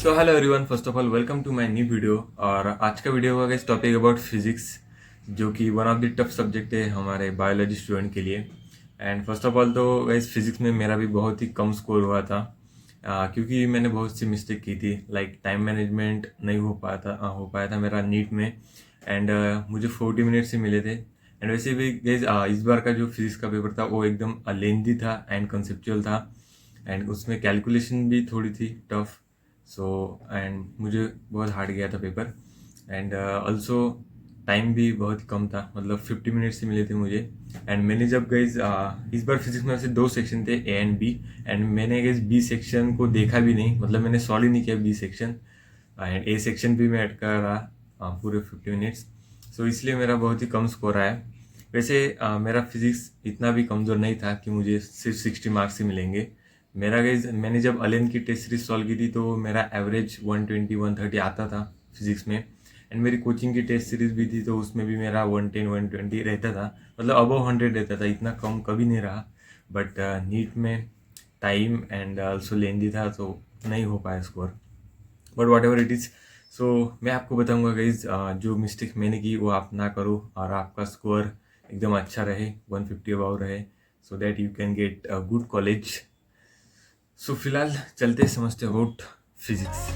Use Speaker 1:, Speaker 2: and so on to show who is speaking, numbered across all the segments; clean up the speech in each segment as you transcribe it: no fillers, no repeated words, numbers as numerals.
Speaker 1: So hello everyone, first of all welcome to my new video. और आज का video होगा इस टॉपिक अबाउट फिजिक्स, जो कि one of the tough subject है हमारे बायोलॉजी स्टूडेंट के लिए। एंड फर्स्ट ऑफ ऑल तो गाइस फिजिक्स में मेरा भी बहुत ही कम स्कोर हुआ था, क्योंकि मैंने बहुत सी मिस्टेक की थी। लाइक टाइम मैनेजमेंट नहीं हो पाया था मेरा नीट में। एंड मुझे 40 मिनट्स ही मिले थे। एंड वैसे भी गाइस इस बार का जो फिजिक्स का पेपर था वो एकदम लेंथी था एंड कंसेप्चुअल था। एंड उसमें कैलकुलेशन भी थोड़ी थी टफ। सो एंड मुझे बहुत हार्ड गया था पेपर। एंड ऑल्सो टाइम भी बहुत कम था, मतलब 50 मिनट्स ही मिले थे मुझे। एंड मैंने जब गई इस बार फिजिक्स में से दो सेक्शन थे, ए एंड बी। एंड मैंने गई बी सेक्शन को देखा भी नहीं, मतलब मैंने सॉल्व ही नहीं किया B section. And A section भी मैं अटका रहा पूरे 50 मिनट्स। सो इसलिए मेरा बहुत ही कम स्कोर आया। वैसे मेरा फिजिक्स इतना भी कमज़ोर नहीं था कि मुझे सिर्फ 60 मार्क्स ही मिलेंगे। मेरा गाइज मैंने जब अलेन की टेस्ट सीरीज सॉल्व की थी तो मेरा एवरेज 120 130 आता था फिजिक्स में। एंड मेरी कोचिंग की टेस्ट सीरीज भी थी तो उसमें भी मेरा 110 120 रहता था, मतलब अबव 100 रहता था, इतना कम कभी नहीं रहा। बट नीट में टाइम एंड ऑल्सो लेंदी था तो नहीं हो पाया score. But whatever it is, so मैं आपको बताऊंगा गाइज जो मिस्टेक मैंने की वो आप ना करो और आपका स्कोर एकदम अच्छा रहे, 150 अबाव रहे, so that you can get a good college. So फिलहाल चलते समझते अबाउट फिजिक्स।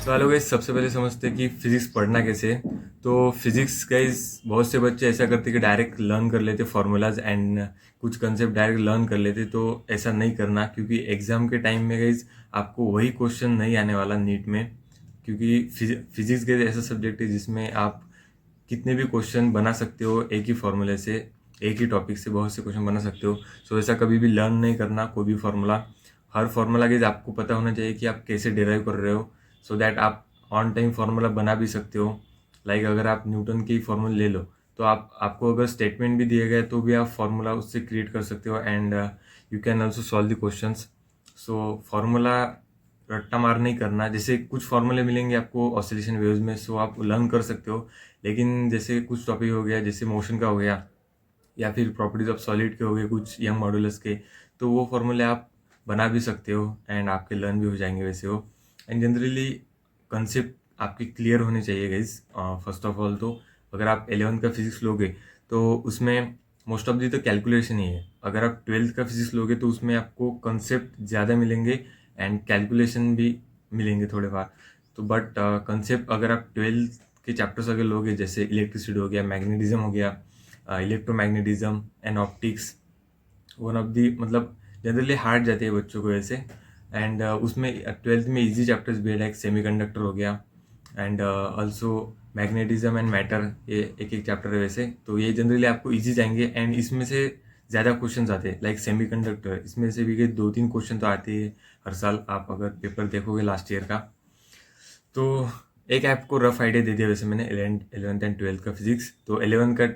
Speaker 1: तो हेलो गाइस, सबसे पहले समझते हैं कि फिजिक्स पढ़ना कैसे है। तो फिजिक्स गाइस बहुत से बच्चे ऐसा करते कि डायरेक्ट लर्न कर लेते फार्मूलाज एंड कुछ कंसेप्ट डायरेक्ट लर्न कर लेते, तो ऐसा नहीं करना, क्योंकि एग्जाम के टाइम में गाइस आपको वही क्वेश्चन नहीं आने वाला नीट में। क्योंकि फिजिक्स गाइस ऐसा सब्जेक्ट है जिसमें आप कितने भी क्वेश्चन बना सकते हो, एक ही फॉर्मूले से, एक ही टॉपिक से बहुत से क्वेश्चन बना सकते हो। सो ऐसा कभी भी लर्न नहीं करना कोई भी फार्मूला। हर फार्मूला के आपको पता होना चाहिए कि आप कैसे डिराइव कर रहे हो, सो दैट आप ऑन टाइम फार्मूला बना भी सकते हो। लाइक अगर आप न्यूटन के ही फार्मूला ले लो तो आपको अगर स्टेटमेंट भी दिए गए तो भी आप फार्मूला उससे क्रिएट कर सकते हो and you can also solve the questions. So formula रट्टा मार नहीं करना। जैसे कुछ फार्मूले मिलेंगे आपको ऑसिलेशन वेव्स में, सो आप लर्न कर सकते हो। लेकिन जैसे कुछ टॉपिक हो गया, जैसे मोशन का हो गया या फिर प्रॉपर्टीज ऑफ सॉलिड के हो गए, कुछ यंग मॉड्यूलस के, तो वो फॉर्मूले आप बना भी सकते हो एंड आपके लर्न भी हो जाएंगे वैसे हो। एंड जनरली कंसेप्ट आपके क्लियर होने चाहिए गाइज। फर्स्ट ऑफ ऑल तो अगर आप 11th का फिजिक्स लोगे तो उसमें मोस्ट ऑफ दी तो कैलकुलेशन ही है। अगर आप 12th का फिजिक्स लोगे तो उसमें आपको कंसेप्ट ज़्यादा मिलेंगे एंड कैलकुलेशन भी मिलेंगे थोड़े बहुत। तो बट कंसेप्ट अगर आप 12th के चैप्टर्स अगर लोगे, जैसे इलेक्ट्रिसिटी हो गया, मैग्नेटिज्म हो गया, electromagnetism and optics, one of the मतलब जनरली हार्ड जाते हैं बच्चों को ऐसे। एंड उसमें 12th में इजी चैप्टर्स भी है, लाइक सेमीकंडक्टर हो गया and also magnetism and matter, ये एक एक चैप्टर है वैसे। तो ये जनरली आपको इजी जाएंगे एंड इसमें से ज़्यादा क्वेश्चन आते हैं। लाइक सेमीकंडक्टर, इसमें से भी 2-3 क्वेश्चन तो आते हैं हर साल, आप अगर पेपर देखोगे लास्ट ईयर का। तो एक आपको रफ आइडिया दे दिया वैसे मैंने 11th एंड 12th का फिजिक्स। तो 11th का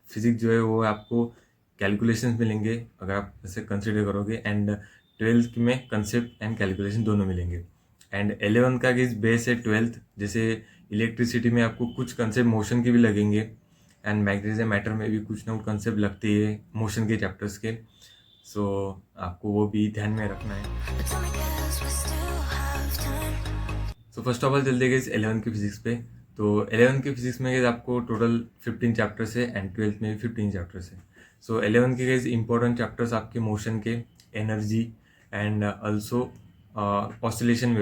Speaker 1: फिजिक्स जो है वो आपको कैलकुलेशंस मिलेंगे अगर आप ऐसे कंसिडर करोगे, एंड 12th में कंसेप्ट एंड कैलकुलेशन दोनों मिलेंगे। एंड 11th का किस बेस है 12th, जैसे इलेक्ट्रिसिटी में आपको कुछ कंसेप्ट मोशन के भी लगेंगे एंड मैग्नेटिज्म मैटर में भी कुछ ना कुछ कंसेप्ट लगते हैं मोशन के चैप्टर्स के। सो आपको वो भी ध्यान में रखना है। सो फर्स्ट ऑफ ऑल चलते गए 11th की फिजिक्स पे। तो 11th की फिजिक्स में guys आपको टोटल 15 चैप्टर्स है एंड 12th में भी 15 चैप्टर्स है। सो 11th के गाइज इंपॉर्टेंट चैप्टर्स आपके मोशन के, energy and also oscillation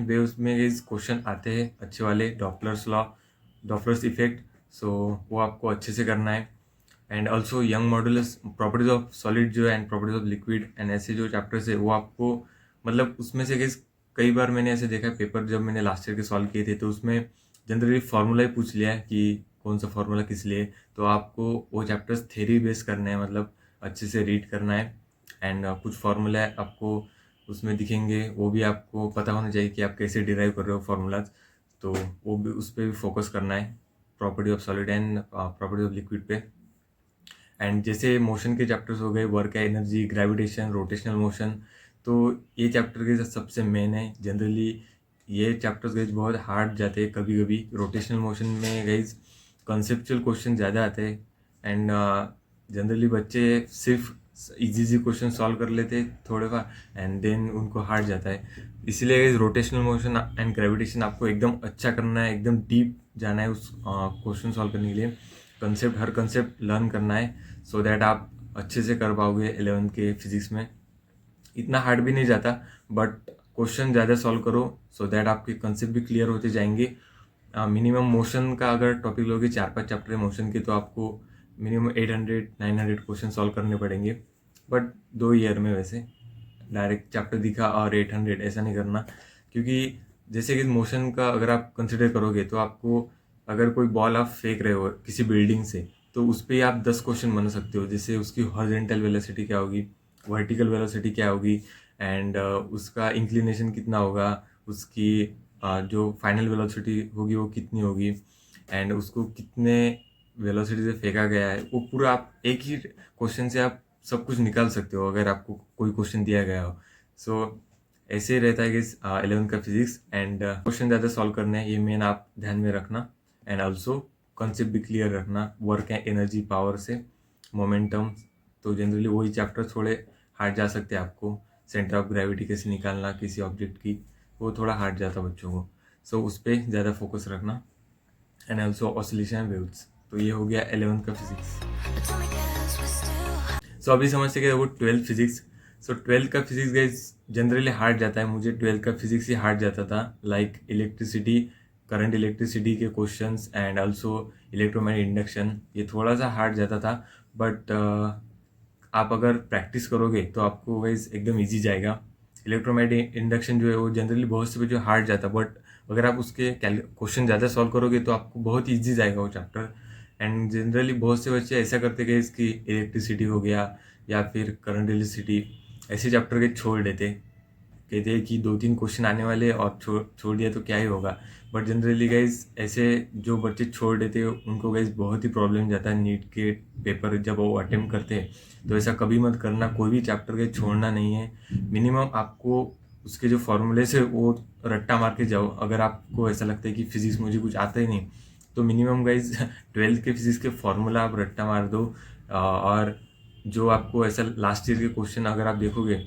Speaker 1: waves में गाइज क्वेश्चन आते हैं अच्छे वाले, डॉपलर्स लॉ, डॉपलर्स इफेक्ट। सो वो आपको अच्छे से करना है। And also young modulus, properties of solid जो है and properties of liquid and ऐसे जो चैप्टर्स है वो आपको, मतलब उसमें से गाइज कई बार मैंने ऐसे देखा है पेपर जब मैंने लास्ट ईयर के सॉल्व किए थे तो उसमें जनरली फार्मूला ही पूछ लिया है कि कौन सा फार्मूला किस लिए। तो आपको वो चैप्टर्स थेरी बेस करने हैं, मतलब अच्छे से रीड करना है। एंड कुछ फार्मूला आपको उसमें दिखेंगे, वो भी आपको पता होना चाहिए कि आप कैसे डिराइव कर रहे हो फार्मूलाज। तो वो भी उस पर भी फोकस करना है, property of solid and property of liquid पे। एंड जैसे मोशन के चैप्टर्स हो गए, work energy, gravitation, rotational motion, तो ये चैप्टर के सबसे मेन है। जनरली ये चैप्टर्स गई बहुत हार्ड जाते हैं कभी कभी। रोटेशनल मोशन में गई कंसेप्चुअल क्वेश्चन ज़्यादा आते हैं एंड जनरली बच्चे सिर्फ इजी क्वेश्चन सॉल्व कर लेते थोड़े बार एंड देन उनको हार्ड जाता है। इसीलिए रोटेशनल मोशन एंड ग्रेविटेशन आपको एकदम अच्छा करना है, एकदम डीप जाना है उस क्वेश्चन सॉल्व करने के लिए। हर कंसेप्ट लर्न करना है सो दैट आप अच्छे से कर पाओगे 11th के फिजिक्स में। इतना हार्ड भी नहीं जाता बट क्वेश्चन ज़्यादा सॉल्व करो सो दैट आपके कंसेप्ट भी क्लियर होते जाएंगे। मिनिमम मोशन का अगर टॉपिक लोगे 4-5 चैप्टर मोशन के तो आपको मिनिमम 800-900 क्वेश्चन सॉल्व करने पड़ेंगे, बट 2 ईयर में। वैसे डायरेक्ट चैप्टर दिखा और 800 ऐसा नहीं करना, क्योंकि जैसे कि मोशन का अगर आप कंसिडर करोगे तो आपको अगर कोई बॉल आप फेंक रहे हो किसी बिल्डिंग से तो उस पर आप 10 क्वेश्चन बना सकते हो। जैसे उसकी हॉरिजॉन्टल वेलोसिटी क्या होगी, वर्टिकल वेलोसिटी क्या होगी, एंड उसका इंक्लिनेशन कितना होगा, उसकी जो फाइनल वेलोसिटी होगी वो कितनी होगी, एंड उसको कितने वेलोसिटी से फेंका गया है, वो पूरा आप एक ही क्वेश्चन से आप सब कुछ निकाल सकते हो अगर आपको कोई क्वेश्चन दिया गया हो। सो ऐसे ही रहता है कि 11th का फिजिक्स, एंड क्वेश्चन ज़्यादा सॉल्व करने हैं, ये मेन आप ध्यान में रखना। एंड ऑल्सो कॉन्सेप्ट भी क्लियर रखना, वर्क एंड एनर्जी पावर से मोमेंटम। तो जनरली वही चैप्टर थोड़े हार्ड जा सकते हैं आपको। सेंटर ऑफ ग्रेविटी कैसे निकालना किसी ऑब्जेक्ट की, वो थोड़ा हार्ड जाता बच्चों को। सो उस पर ज़्यादा फोकस रखना। And also oscillation waves. तो ये हो गया 11th का फिजिक्स। सो अभी समझते कि वो 12th फिजिक्स। सो 12th का फिजिक्स गाइज जनरली हार्ड जाता है। मुझे 12th का फिजिक्स ही हार्ड जाता था, लाइक इलेक्ट्रिसिटी, करंट इलेक्ट्रिसिटी के questions and also electromagnetic induction, ये थोड़ा सा हार्ड जाता था। बट आप अगर प्रैक्टिस करोगे तो आपको गाइज एकदम ईजी जाएगा। इलेक्ट्रोमैग्नेटिक इंडक्शन जो है वो जनरली बहुत से बच्चों हार्ड जाता, बट अगर आप उसके क्वेश्चन ज़्यादा सॉल्व करोगे तो आपको बहुत ईजी जाएगा वो चैप्टर। एंड जनरली बहुत से बच्चे ऐसा करते कि इसकी इलेक्ट्रिसिटी हो गया या फिर करंट इलेक्ट्रिसिटी, ऐसे चैप्टर के छोड़ देते, कहते हैं कि 2-3 क्वेश्चन आने वाले और छोड़ दिया तो क्या ही होगा। बट जनरली गाइज ऐसे जो बच्चे छोड़ देते हैं उनको गाइज बहुत ही प्रॉब्लम जाता है नीट के पेपर जब वो अटेम्प्ट करते हैं। तो ऐसा कभी मत करना, कोई भी चैप्टर के छोड़ना नहीं है। मिनिमम आपको उसके जो फॉर्मूले से वो रट्टा मार के जाओ। अगर आपको ऐसा लगता है कि फिजिक्स मुझे कुछ आता ही नहीं तो मिनिमम गाइज 12th के फिजिक्स के फॉर्मूला आप रट्टा मार दो। और जो आपको ऐसा लास्ट ईयर के क्वेश्चन अगर आप देखोगे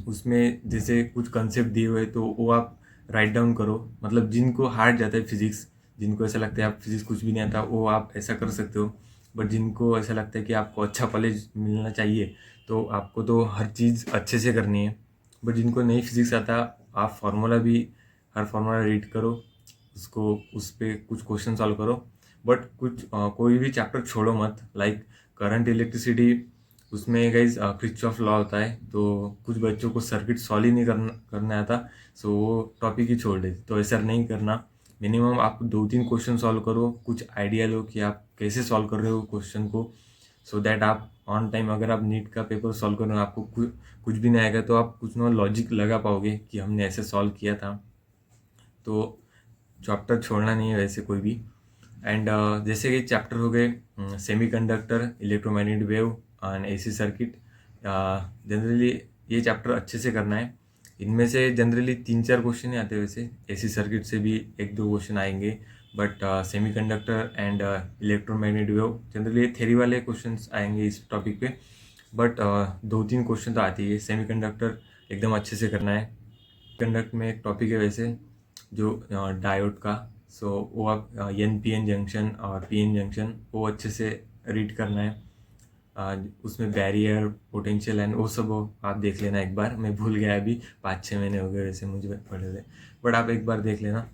Speaker 1: उसमें जैसे कुछ कंसेप्ट दिए हुए तो वो आप राइट डाउन करो। मतलब जिनको हार्ड जाता है फिजिक्स, जिनको ऐसा लगता है आप फिजिक्स कुछ भी नहीं आता, वो आप ऐसा कर सकते हो। बट जिनको ऐसा लगता है कि आपको अच्छा कॉलेज मिलना चाहिए तो आपको तो हर चीज़ अच्छे से करनी है। बट जिनको नहीं फिजिक्स आता, आप हर फार्मूला रीड करो, उसको उस पर कुछ क्वेश्चन सॉल्व करो। बट कोई भी चैप्टर छोड़ो मत। लाइक करंट इलेक्ट्रिसिटी, उसमें गाइज किरचॉफ लॉ होता है, तो कुछ बच्चों को सर्किट सॉल्व ही नहीं करना आता, सो वो टॉपिक ही छोड़ देते। तो ऐसा नहीं करना। मिनिमम आप 2-3 क्वेश्चन सॉल्व करो, कुछ आइडिया लो कि आप कैसे सॉल्व कर रहे हो क्वेश्चन को, सो दैट आप ऑन टाइम अगर आप नीट का पेपर सॉल्व करो आपको कुछ भी नहीं आएगा तो आप कुछ ना लॉजिक लगा पाओगे कि हमने ऐसे सॉल्व किया था। तो चैप्टर छोड़ना नहीं है वैसे कोई भी। एंड जैसे कि चैप्टर हो गए semiconductor, electromagnetic wave and AC circuit. Generally ये चैप्टर अच्छे से करना है। इनमें से जनरली 3-4 क्वेश्चन ही आते हैं। वैसे एसी सर्किट से भी 1-2 क्वेश्चन आएंगे, but semiconductor and electromagnetic wave generally theory वाले क्वेश्चंस आएंगे इस टॉपिक पे। बट 2-3 क्वेश्चन तो आते ही है। सेमीकंडक्टर एकदम अच्छे से करना है। कंडक्ट में एक टॉपिक है वैसे जो डायोड का, सो वो आप एन पी एन जंक्शन और पी एन जंक्शन वो अच्छे से रीड करना है। उसमें बैरियर, पोटेंशियल एंड वो सब आप देख लेना एक बार। मैं भूल गया, अभी 5-6 महीने हो गए वैसे मुझे पढ़े थे, बट आप एक बार देख लेना।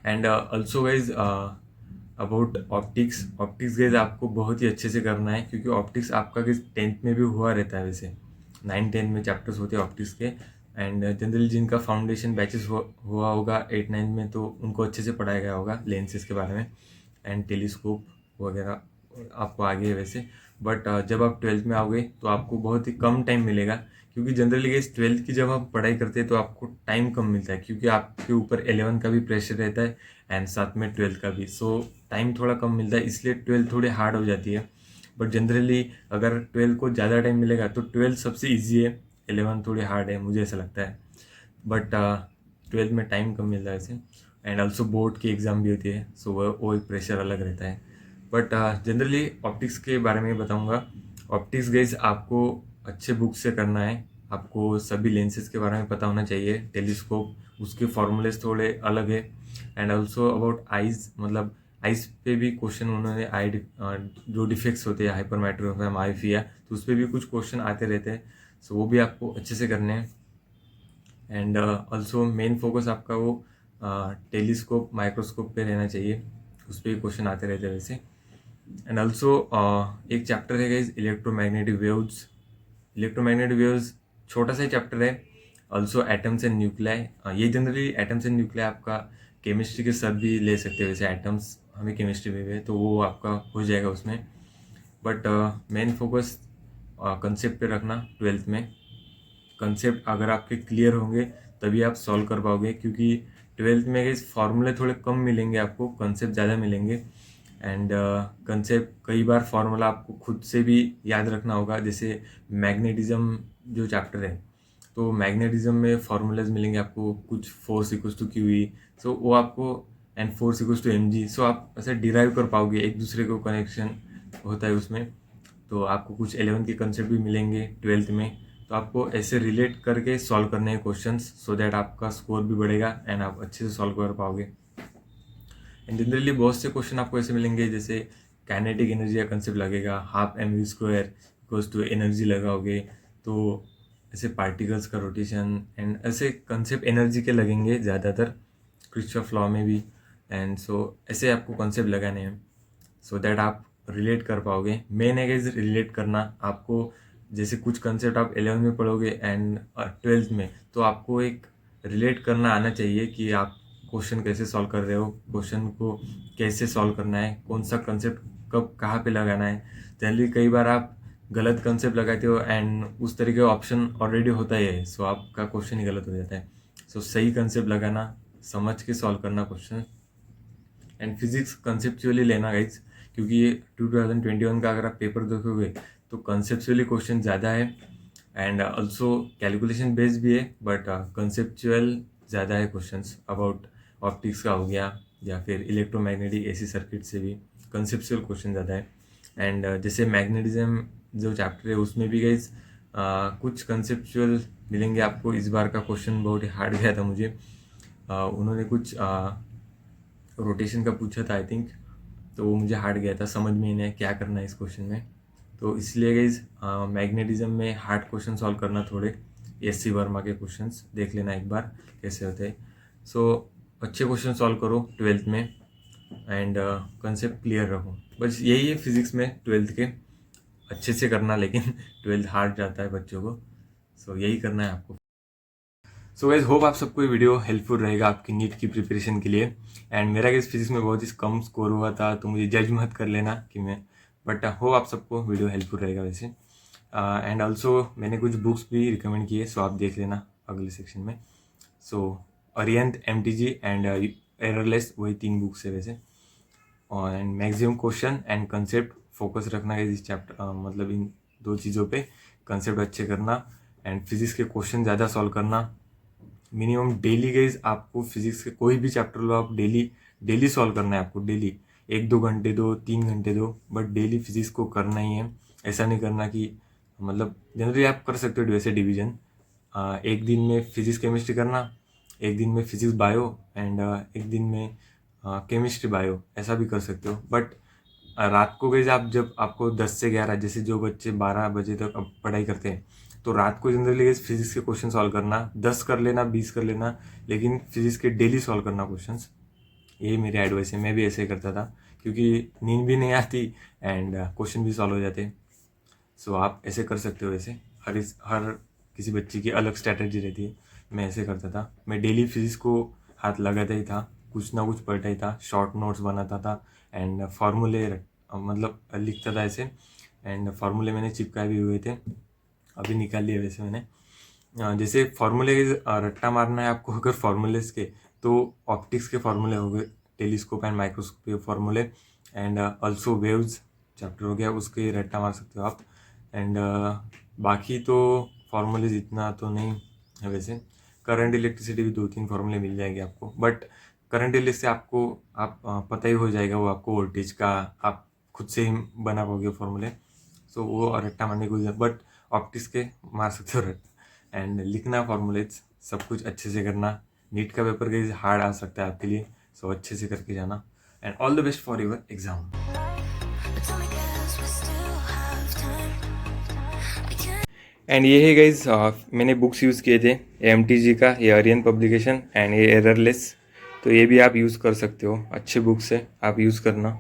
Speaker 1: And also guys about optics guys आपको बहुत ही अच्छे से करना है, क्योंकि ऑप्टिक्स आपका गाइज 10th में भी हुआ रहता है। वैसे 9-10 में चैप्टर्स होते हैं ऑप्टिक्स के। एंड जनरली जिनका फाउंडेशन बैचेस हुआ होगा 8-9 में तो उनको अच्छे से पढ़ाया गया होगा लेंसेज के बारे में एंड टेलीस्कोप वगैरह आपको आगे है वैसे। बट जब आप 12th में आओगे तो आपको बहुत ही कम टाइम मिलेगा, क्योंकि जनरली गाइस 12th की जब आप पढ़ाई करते हैं तो आपको टाइम कम मिलता है, क्योंकि आपके ऊपर 11th का भी प्रेशर रहता है एंड साथ में 12th का भी। सो टाइम थोड़ा कम मिलता है, इसलिए 12th थोड़ी हार्ड हो जाती है। बट जनरली अगर 12th को ज़्यादा टाइम मिलेगा तो 12th सबसे ईजी है, 11th थोड़ी हार्ड है, मुझे ऐसा लगता है। बट 12th में टाइम कम मिलता है वैसे। एंड ऑल्सो बोर्ड की एग्ज़ाम भी होती है, सो वो एक प्रेशर अलग रहता है। बट जनरली ऑप्टिक्स के बारे में बताऊंगा। ऑप्टिक्स गाइस आपको अच्छे बुक से करना है, आपको सभी लेंसेज के बारे में पता होना चाहिए, टेलीस्कोप उसके फॉर्मूलेज थोड़े अलग है, एंड ऑल्सो अबाउट आइज, मतलब आइज पे भी क्वेश्चन उन्होंने जो डिफेक्ट्स होते हैं हाइपरमेट्रोपिया मायोपिया, तो उस पर भी कुछ क्वेश्चन आते रहते हैं, सो वो भी आपको अच्छे से करने हैं। एंड ऑल्सो मेन फोकस आपका वो टेलीस्कोप माइक्रोस्कोप पे रहना चाहिए, उस पर क्वेश्चन आते रहते हैं वैसे। एंड ऑल्सो एक चैप्टर है guys electromagnetic waves. Electromagnetic waves छोटा सा ही चैप्टर है। ऑल्सो एटम्स एंड न्यूक्लियाई, ये जनरली एटम्स एंड न्यूक्लियाई आपका केमिस्ट्री के सर भी ले सकते हैं, वैसे एटम्स हमें केमिस्ट्री में भी है तो वो आपका हो जाएगा उसमें, बट मेन फोकस कंसेप्ट पे रखना 12th में। कंसेप्ट अगर आपके क्लियर होंगे तभी आप सॉल्व कर पाओगे, क्योंकि 12th में इस फॉर्मूले थोड़े कम मिलेंगे आपको, कंसेप्ट ज़्यादा मिलेंगे। एंड कंसेप्ट कई बार फॉर्मूला आपको खुद से भी याद रखना होगा, जैसे मैग्नेटिज्म जो चैप्टर है, तो मैग्नेटिज्म में फॉर्मूलाज मिलेंगे आपको, कुछ force equals to Q E, so वो आपको, and force equals to M G, so आप ऐसे डिराइव कर पाओगे, एक दूसरे को कनेक्शन होता है उसमें। तो आपको कुछ 11th के कंसेप्ट भी मिलेंगे 12th में, तो आपको ऐसे रिलेट करके सॉल्व करने हैं क्वेश्चंस, सो दैट आपका स्कोर भी बढ़ेगा एंड आप अच्छे से सॉल्व कर पाओगे। एंड जनरली बहुत से क्वेश्चन आपको ऐसे मिलेंगे, जैसे काइनेटिक एनर्जी का कंसेप्ट लगेगा, half m v square equals to energy लगाओगे, तो ऐसे पार्टिकल्स का रोटेशन एंड ऐसे कंसेप्ट एनर्जी के लगेंगे ज़्यादातर, क्रिस्चॉफ लॉ में भी। एंड सो ऐसे आपको कंसेप्ट लगाने हैं, सो दैट आप रिलेट कर पाओगे। मेन है कि रिलेट करना आपको, जैसे कुछ कंसेप्ट आप 11th में पढ़ोगे एंड 12th में, तो आपको एक रिलेट करना आना चाहिए कि आप क्वेश्चन कैसे सॉल्व कर रहे हो, क्वेश्चन को कैसे सॉल्व करना है, कौन सा कंसेप्ट कब कहाँ पे लगाना है। जनरली कई बार आप गलत कंसेप्ट लगाते हो एंड उस तरीके का ऑप्शन ऑलरेडी होता ही है, सो आपका क्वेश्चन ही गलत हो जाता है। सो सही कंसेप्ट लगाना, समझ के सॉल्व करना क्वेश्चन। एंड फिजिक्स कंसेप्चुअली लेना गाइज, क्योंकि ये 2021 का अगर आप पेपर देखोगे तो कंसेप्चुअली क्वेश्चन ज़्यादा है, एंड ऑल्सो कैलकुलेशन बेस्ड भी है, बट कंसेप्चुअल ज़्यादा है क्वेश्चंस अबाउट ऑप्टिक्स का हो गया, या फिर इलेक्ट्रोमैग्नेटिक एसी सर्किट से भी कंसेप्चुअल क्वेश्चन ज़्यादा है। एंड जैसे मैग्नेटिज्म जो चैप्टर है उसमें भी गाइज कुछ कंसेप्चुअल मिलेंगे आपको। इस बार का क्वेश्चन बहुत ही हार्ड गया था मुझे, उन्होंने कुछ रोटेशन का पूछा था आई थिंक, तो वो मुझे हार्ड गया था, समझ में ही नहीं क्या करना है इस क्वेश्चन में। तो इसलिए गाइज मैग्नेटिज्म में हार्ड क्वेश्चन सॉल्व करना, थोड़े एस.सी. वर्मा के क्वेश्चंस देख लेना एक बार कैसे होते हैं। सो अच्छे क्वेश्चन सॉल्व करो 12th में, एंड कंसेप्ट क्लियर रखो, बस यही है फिजिक्स में 12th के, अच्छे से करना, लेकिन 12th हार्ड जाता है बच्चों को, सो यही करना है आपको। सो गाइज होप आप सबको ये वीडियो हेल्पफुल रहेगा आपकी नीट की प्रिपरेशन के लिए। एंड मेरा गाइज फिजिक्स में बहुत ही कम स्कोर हुआ था, तो मुझे जज मत कर लेना कि मैं, बट होप आप सबको वीडियो हेल्पफुल रहेगा वैसे। एंड ऑल्सो मैंने कुछ बुक्स भी रिकमेंड किए, सो आप देख लेना अगले सेक्शन में। सो अरिहंत, MTG एंड एररलेस, वही 3 बुक्स है वैसे। And maximum question and concept focus रखना है इस चैप्टर, मतलब इन 2 चीज़ों पे, कंसेप्ट अच्छे करना एंड फिजिक्स के क्वेश्चन ज़्यादा सॉल्व करना। मिनिमम डेली गाइज आपको फिजिक्स के कोई भी चैप्टर लो, आप डेली डेली सॉल्व करना है आपको, डेली 1-2 घंटे दो, 3 घंटे दो, बट डेली फिजिक्स को करना ही है। ऐसा नहीं करना कि, मतलब जनरली आप कर सकते हो वैसे डिवीजन, एक दिन में फिजिक्स केमिस्ट्री करना, एक दिन में फिजिक्स बायो, एंड एक दिन में केमिस्ट्री बायो, ऐसा भी कर सकते हो। बट रात को गई आप, जब आपको 10 से 11, जैसे जो बच्चे 12 बजे तक अब पढ़ाई करते हैं, तो रात को जनरली फिजिक्स के क्वेश्चन सॉल्व करना, 10 कर लेना, 20 कर लेना, लेकिन फिजिक्स के डेली सॉल्व करना क्वेश्चंस। यही मेरी एडवाइस है, मैं भी ऐसे ही करता था, क्योंकि नींद भी नहीं आती एंड क्वेश्चन भी सॉल्व हो जाते। सो आप ऐसे कर सकते हो, वैसे हर किसी बच्चे की अलग स्ट्रैटेजी रहती है। मैं ऐसे करता था, मैं डेली फिजिक्स को हाथ लगाता ही था, कुछ ना कुछ पढ़ता ही था, शॉर्ट नोट्स बनाता था, एंड फार्मूले मतलब लिखता था ऐसे, एंड फार्मूले मैंने चिपकाए भी हुए थे, अभी निकाल लिए वैसे मैंने। जैसे फार्मूले रट्टा मारना है आपको अगर फार्मूलेस के, तो ऑप्टिक्स के फार्मूले हो गए, टेलीस्कोप एंड माइक्रोस्कोप के फार्मूले, एंड ऑल्सो वेव्स चैप्टर हो गया, उसके रट्टा मार सकते हो आप। एंड बाकी तो फार्मूलेज इतना तो नहीं है वैसे। करंट इलेक्ट्रिसिटी भी 2-3 फार्मूले मिल जाएंगे आपको, बट करंट इलेक्ट्रिक से आपको पता ही हो जाएगा वो आपको वोल्टेज का, आप खुद से ही बना पाओगे फार्मूले। सो वो और रट्टा मारने की कोई, बट ऑप्टिक्स के मार सकते हो रट्टा। एंड लिखना फॉर्मूलेज सब कुछ अच्छे से करना। नीट का पेपर गाइस हार्ड आ सकता है आपके लिए, सो अच्छे से करके जाना and all the best for your exam. And ये है गाइज मैंने बुक्स यूज़ किए थे AMTG का, ये आर्यन पब्लिकेशन एंड ये एररलेस, तो ये भी आप यूज़ कर सकते हो, अच्छे बुक्स है, आप यूज़ करना।